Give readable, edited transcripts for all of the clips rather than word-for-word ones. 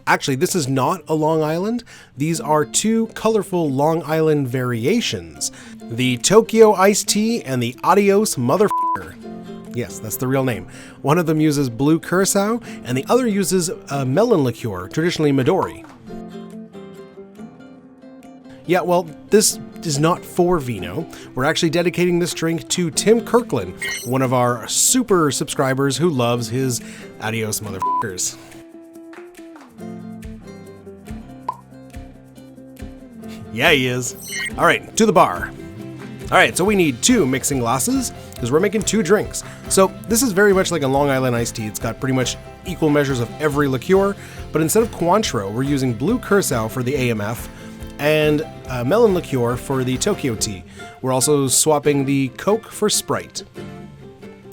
Actually, this is not a Long Island. These are two colorful Long Island variations. The Tokyo Iced Tea and the Adios Mother FU. Yes, that's the real name. One of them uses Blue Curaçao and the other uses Melon Liqueur, traditionally Midori. Yeah, well, this is not for Vino. We're actually dedicating this drink to Tim Kirkland, one of our super subscribers who loves his Adios Motherfuckers. Yeah, he is. All right, to the bar. All right, so we need 2 mixing glasses because we're making 2 drinks. So this is very much like a Long Island iced tea. It's got pretty much equal measures of every liqueur, but instead of Cointreau, we're using Blue Curaçao for the AMF and Melon Liqueur for the Tokyo tea. We're also swapping the Coke for Sprite.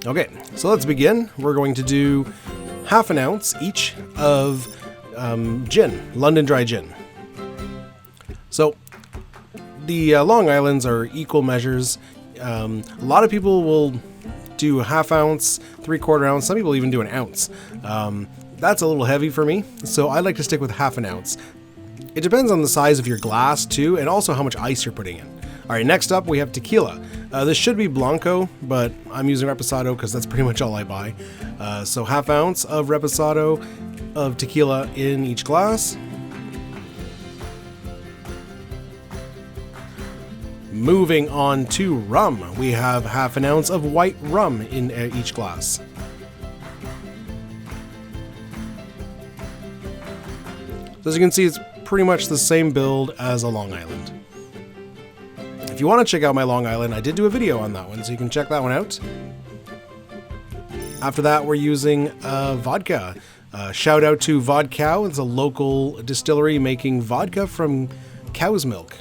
Okay, so let's begin. We're going to do half an ounce each of gin, London Dry Gin. So the Long Islands are equal measures. A lot of people will do a half ounce, 3/4 ounce. Some people even do an ounce. That's a little heavy for me, so I like to stick with half an ounce. It depends on the size of your glass too, and also how much ice you're putting in. All right, next up we have tequila. This should be Blanco, but I'm using Reposado because that's pretty much all I buy. So half ounce of Reposado of tequila in each glass. Moving on to rum, we have half an ounce of white rum in each glass. So as you can see, it's pretty much the same build as a Long Island. If you want to check out my Long Island, I did do a video on that one, so you can check that one out. After that, we're using vodka. Shout out to Vodka. It's a local distillery making vodka from cow's milk.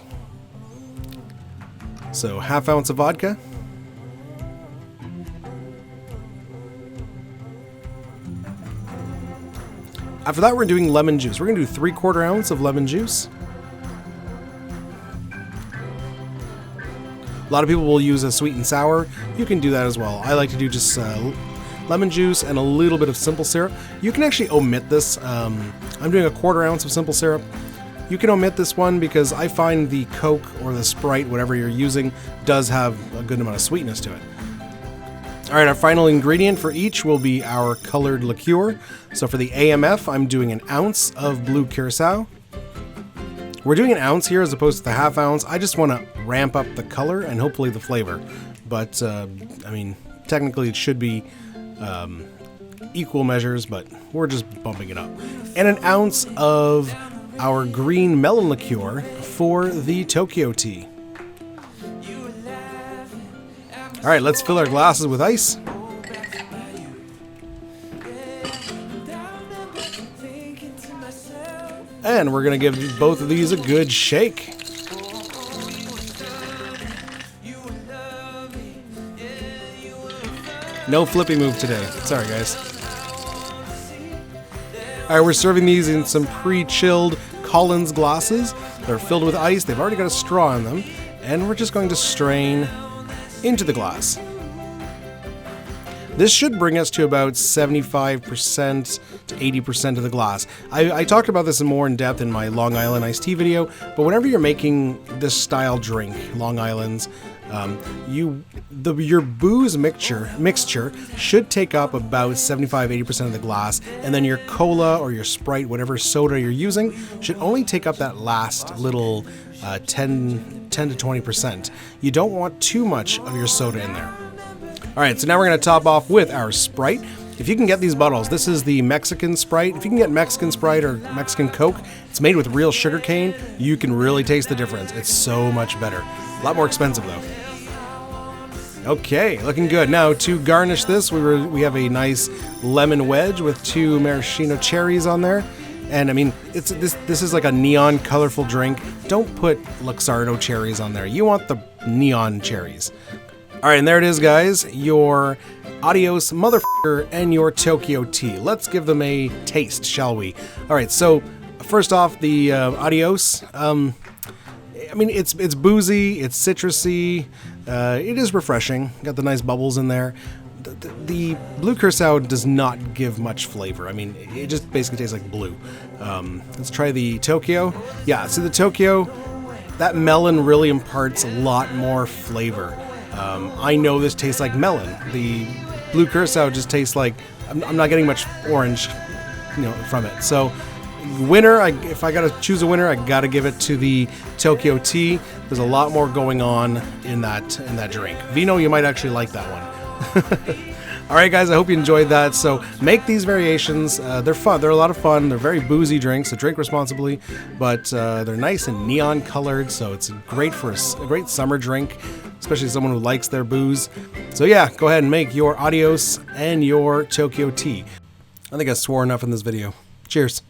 So half ounce of vodka. After that, we're doing lemon juice. We're going to do 3/4 ounce of lemon juice. A lot of people will use a sweet and sour. You can do that as well. I like to do just lemon juice and a little bit of simple syrup. You can actually omit this. I'm doing a 1/4 ounce of simple syrup. You can omit this one because I find the Coke or the Sprite, whatever you're using, does have a good amount of sweetness to it. All right, our final ingredient for each will be our colored liqueur. So for the AMF, I'm doing an ounce of Blue Curaçao. We're doing an ounce here as opposed to the half ounce. I just want to ramp up the color and hopefully the flavor. But, I mean, technically it should be equal measures, but we're just bumping it up. And an ounce of our green melon liqueur for the Tokyo tea. All right, let's fill our glasses with ice. And we're gonna give both of these a good shake. No flippy move today. Sorry, guys. All right, we're serving these in some pre-chilled Collins glasses. They're filled with ice. They've already got a straw in them. And we're just going to strain into the glass. This should bring us to about 75% to 80% of the glass. I talked about this more in depth in my Long Island iced tea video, but whenever you're making this style drink, Long Islands, your booze mixture should take up about 75-80% of the glass, and then your cola or your Sprite, whatever soda you're using, should only take up that last little 10 to 20%. You don't want too much of your soda in there. All right, so now we're going to top off with our Sprite. If you can get these bottles, this is the Mexican Sprite. If you can get Mexican Sprite or Mexican Coke, it's made with real sugar cane. You can really taste the difference. It's so much better. A lot more expensive though. Okay, looking good. Now to garnish this, we have a nice lemon wedge with 2 maraschino cherries on there. And I mean, this is like a neon colorful drink. Don't put Luxardo cherries on there. You want the neon cherries. All right, and there it is, guys. Your Adios Mother FU and your Tokyo tea. Let's give them a taste, shall we? All right, so first off, the Adios. I mean, it's boozy, it's citrusy, it is refreshing. Got the nice bubbles in there. the Blue Curaçao does not give much flavor. I mean, it just basically tastes like blue. Let's try the Tokyo. Yeah, so the Tokyo, that melon really imparts a lot more flavor. I know this tastes like melon. The Blue Curaçao just tastes like, I'm not getting much orange, from it. So winner, if I gotta choose a winner, I gotta give it to the Tokyo tea. There's a lot more going on in that drink. Vino, you might actually like that one. All right, guys, I hope you enjoyed that. So make these variations. They're fun. They're a lot of fun. They're very boozy drinks, so drink responsibly. But they're nice and neon colored, so it's great for a great summer drink, especially someone who likes their booze. So yeah, go ahead and make your Adios and your Tokyo tea. I think I swore enough in this video. Cheers.